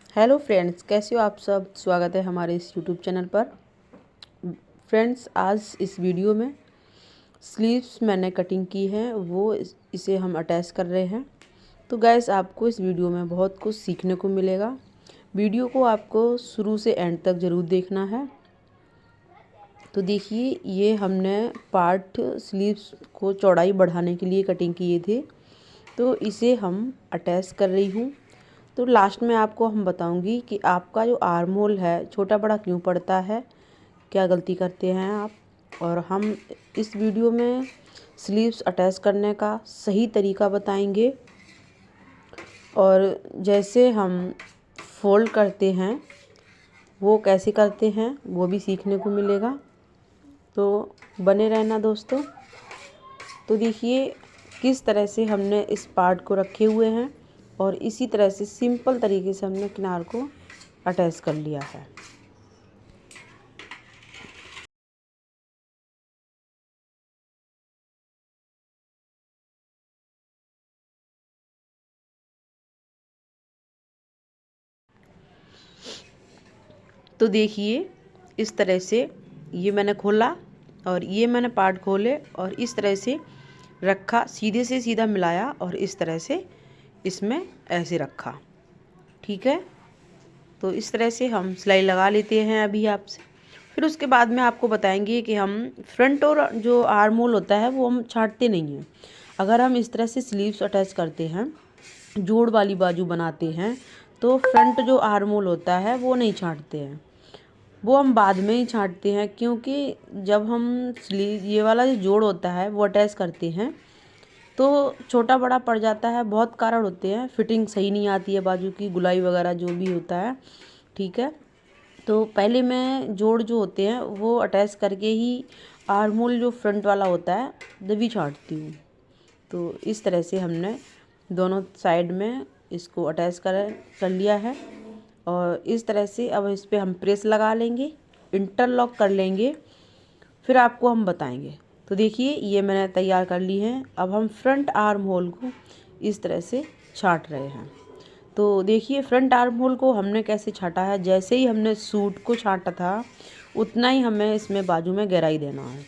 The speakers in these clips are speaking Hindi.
हेलो फ्रेंड्स, कैसे हो आप सब। स्वागत है हमारे इस यूट्यूब चैनल पर। फ्रेंड्स, आज इस वीडियो में स्लीव्स मैंने कटिंग की है, वो इसे हम अटैच कर रहे हैं। तो गैस, आपको इस वीडियो में बहुत कुछ सीखने को मिलेगा। वीडियो को आपको शुरू से एंड तक ज़रूर देखना है। तो देखिए, ये हमने पार्ट स्लीव्स को चौड़ाई बढ़ाने के लिए कटिंग किए थे, तो इसे हम अटैच कर रही हूँ। तो लास्ट में आपको हम बताऊंगी कि आपका जो आर्म होल है छोटा बड़ा क्यों पड़ता है, क्या गलती करते हैं आप। और हम इस वीडियो में स्लीव्स अटैच करने का सही तरीका बताएंगे, और जैसे हम फोल्ड करते हैं वो कैसे करते हैं वो भी सीखने को मिलेगा। तो बने रहना दोस्तों। तो देखिए किस तरह से हमने इस पार्ट को रखे हुए हैं, और इसी तरह से सिंपल तरीके से हमने किनार को अटैच कर लिया है। तो देखिए इस तरह से ये मैंने खोला और ये मैंने पार्ट खोले और इस तरह से रखा, सीधे से सीधा मिलाया और इस तरह से इसमें ऐसे रखा। ठीक है, तो इस तरह से हम सिलाई लगा लेते हैं अभी आपसे। फिर उसके बाद में आपको बताएंगे कि हम फ्रंट और जो आर्म होल होता है वो हम छांटते नहीं हैं। अगर हम इस तरह से स्लीव्स अटैच करते हैं, जोड़ वाली बाजू बनाते हैं, तो फ्रंट जो आर्म होल होता है वो नहीं छांटते हैं, वो हम बाद में ही छांटते हैं। क्योंकि जब हम स्लीव ये वाला जो जोड़ होता है वो अटैच करते हैं तो छोटा बड़ा पड़ जाता है। बहुत कारण होते हैं, फिटिंग सही नहीं आती है बाजू की, गुलाई वगैरह जो भी होता है। ठीक है, तो पहले मैं जोड़ जो होते हैं वो अटैच करके ही आर्म होल जो फ्रंट वाला होता है तभी छांटती हूँ। तो इस तरह से हमने दोनों साइड में इसको अटैच कर लिया है, और इस तरह से अब इस पर हम प्रेस लगा लेंगे, इंटरलॉक कर लेंगे, फिर आपको हम बताएंगे। तो देखिए ये मैंने तैयार कर ली है। अब हम फ्रंट आर्म होल को इस तरह से छांट रहे हैं। तो देखिए फ्रंट आर्म होल को हमने कैसे छाटा है, जैसे ही हमने सूट को छाटा था उतना ही हमें इसमें बाजू में गहराई देना है।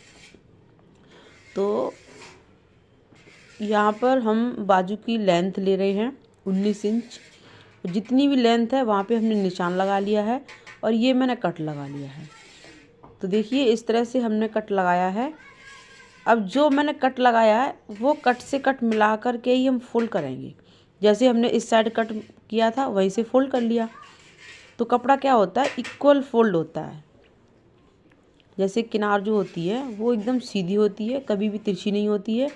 तो यहाँ पर हम बाजू की लेंथ ले रहे हैं 19 इंच। जितनी भी लेंथ है वहाँ पे हमने निशान लगा लिया है, और ये मैंने कट लगा लिया है। तो देखिए इस तरह से हमने कट लगाया है। अब जो मैंने कट लगाया है वो कट से कट मिला कर के ही हम फोल्ड करेंगे। जैसे हमने इस साइड कट किया था वहीं से फोल्ड कर लिया, तो कपड़ा क्या होता है, इक्वल फोल्ड होता है। जैसे किनार जो होती है वो एकदम सीधी होती है, कभी भी तिरछी नहीं होती है।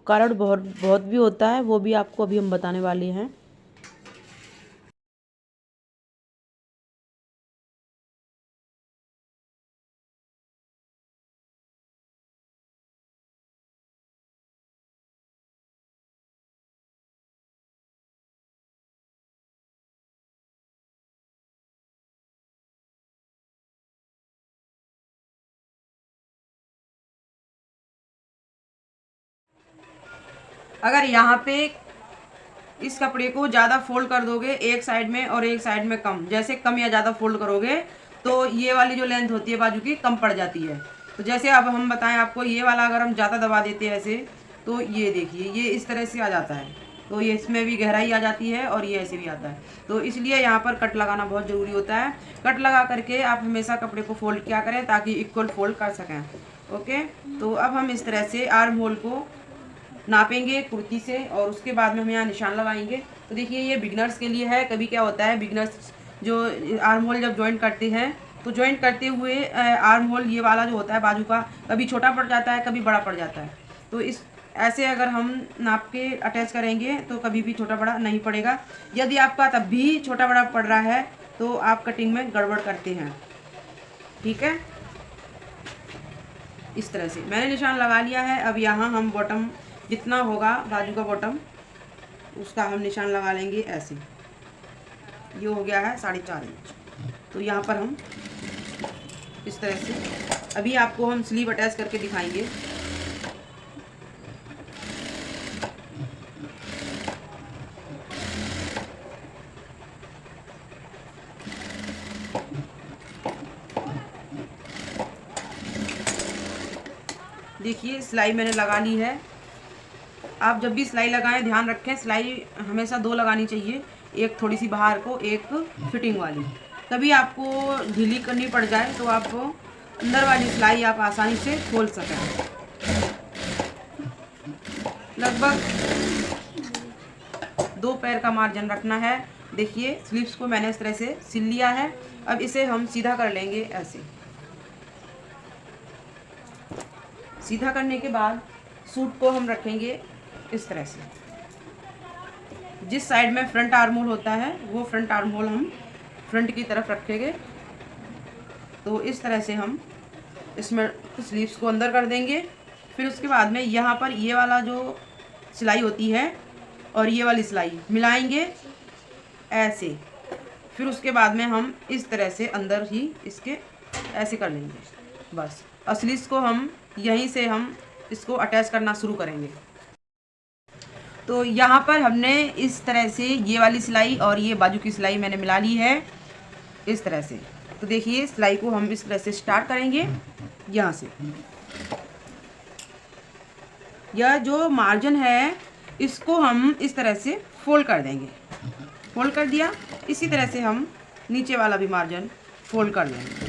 कारण बहुत बहुत भी होता है, वो भी आपको अभी हम बताने वाले हैं। अगर यहाँ पे इस कपड़े को ज़्यादा फोल्ड कर दोगे एक साइड में और एक साइड में कम, जैसे कम या ज़्यादा फोल्ड करोगे तो ये वाली जो लेंथ होती है बाजू की कम पड़ जाती है। तो जैसे अब हम बताएं आपको, ये वाला अगर हम ज़्यादा दबा देते हैं ऐसे, तो ये देखिए ये इस तरह से आ जाता है। तो ये इसमें भी गहराई आ जाती है और ये ऐसे भी आता है। तो इसलिए यहाँ पर कट लगाना बहुत ज़रूरी होता है। कट लगा करके आप हमेशा कपड़े को फोल्ड किया करें ताकि इक्वल फोल्ड कर सकें। ओके, तो अब हम इस तरह से आर्म होल को नापेंगे कुर्ती से, और उसके बाद में हम यहाँ निशान लगाएंगे। तो देखिए ये बिगनर्स के लिए है। कभी क्या होता है, बिगनर्स जो आर्म होल जब जॉइंट करते हैं तो जॉइंट करते हुए आर्म होल ये वाला जो होता है बाजू का, कभी छोटा पड़ जाता है कभी बड़ा पड़ जाता है। तो इस ऐसे अगर हम नाप के अटैच करेंगे तो कभी भी छोटा बड़ा नहीं पड़ेगा। यदि आपका तब भी छोटा बड़ा पड़ रहा है तो आप कटिंग में गड़बड़ करते हैं। ठीक है, इस तरह से मैंने निशान लगा लिया है। अब यहाँ हम बॉटम जितना होगा बाजू का बॉटम उसका हम निशान लगा लेंगे ऐसे। ये हो गया है 4.5 इंच। तो यहाँ पर हम इस तरह से अभी आपको हम स्लीव अटैच करके दिखाएंगे। देखिए सिलाई मैंने लगा ली है। आप जब भी सिलाई लगाएं ध्यान रखें सिलाई हमेशा 2 लगानी चाहिए, एक थोड़ी सी बाहर को, एक फिटिंग वाली। कभी आपको ढीली करनी पड़ जाए तो आप अंदर वाली सिलाई आप आसानी से खोल सकें। लगभग 2 पैर का मार्जिन रखना है। देखिए स्लीव्स को मैंने इस तरह से सिल लिया है। अब इसे हम सीधा कर लेंगे ऐसे। सीधा करने के बाद सूट को हम रखेंगे इस तरह से। जिस साइड में फ्रंट आर्म होल होता है वो फ्रंट आर्म होल हम फ्रंट की तरफ रखेंगे। तो इस तरह से हम इसमें स्लीव्स को अंदर कर देंगे। फिर उसके बाद में यहाँ पर ये वाला जो सिलाई होती है और ये वाली सिलाई मिलाएंगे ऐसे। फिर उसके बाद में हम इस तरह से अंदर ही इसके ऐसे कर लेंगे बस। और स्लीव्स को हम यहीं से हम इसको अटैच करना शुरू करेंगे। तो यहाँ पर हमने इस तरह से ये वाली सिलाई और ये बाजू की सिलाई मैंने मिला ली है इस तरह से। तो देखिए सिलाई को हम इस तरह से स्टार्ट करेंगे यहाँ से। यह जो मार्जिन है इसको हम इस तरह से फोल्ड कर देंगे। फोल्ड कर दिया, इसी तरह से हम नीचे वाला भी मार्जिन फोल्ड कर लेंगे।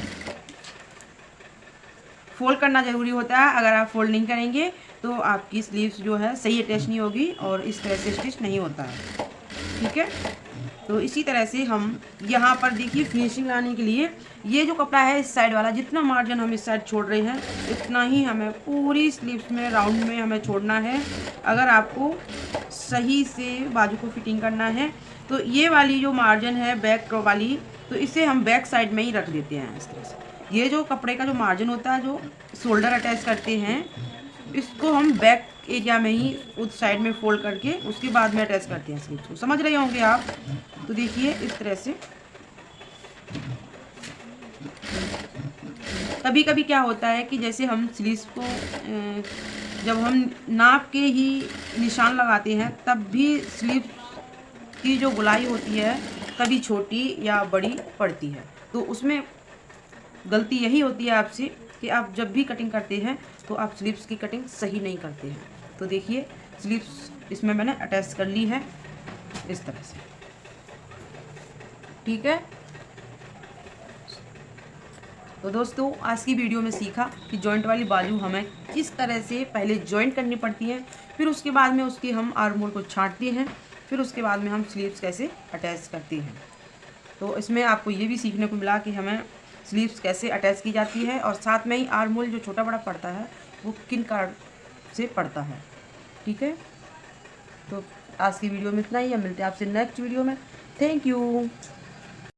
फोल्ड करना ज़रूरी होता है, अगर आप फोल्ड नहीं करेंगे तो आपकी स्लीव्स जो है सही अटैच नहीं होगी और इस तरह से स्टिच नहीं होता है। ठीक है, तो इसी तरह से हम यहाँ पर देखिए फिनिशिंग लाने के लिए ये जो कपड़ा है इस साइड वाला, जितना मार्जिन हम इस साइड छोड़ रहे हैं इतना ही हमें पूरी स्लीव्स में राउंड में हमें छोड़ना है। अगर आपको सही से बाजू को फिटिंग करना है तो ये वाली जो मार्जिन है बैक वाली, तो इसे हम बैक साइड में ही रख देते हैं इस तरह से। ये जो कपड़े का जो मार्जिन होता है जो शोल्डर अटैच करते हैं इसको हम बैक एरिया में ही उस साइड में फोल्ड करके उसके बाद में अटैच करते हैं स्लीव्स को। समझ रहे होंगे आप। तो देखिए इस तरह से। कभी कभी क्या होता है कि जैसे हम स्लीव्स को जब हम नाप के ही निशान लगाते हैं तब भी स्लीव की जो गोलाई होती है कभी छोटी या बड़ी पड़ती है। तो उसमें गलती यही होती है आपसे कि आप जब भी कटिंग करते हैं तो आप स्लीव्स की कटिंग सही नहीं करते हैं। तो देखिए स्लीव्स इसमें मैंने अटैच कर ली है इस तरह से। ठीक है, तो दोस्तों आज की वीडियो में सीखा कि जॉइंट वाली बाजू हमें किस तरह से पहले जॉइंट करनी पड़ती है, फिर उसके बाद में उसके हम आर्म होल को छांटते हैं, फिर उसके बाद में हम स्लीव्स कैसे अटैच करते हैं। तो इसमें आपको ये भी सीखने को मिला कि हमें स्लीव्स कैसे अटैच की जाती है और साथ में ही आर्म होल जो छोटा बड़ा पड़ता है वो किन कार्ड से पड़ता है। ठीक है, तो आज की वीडियो में इतना ही। हम मिलते हैं आपसे नेक्स्ट वीडियो में। Thank you.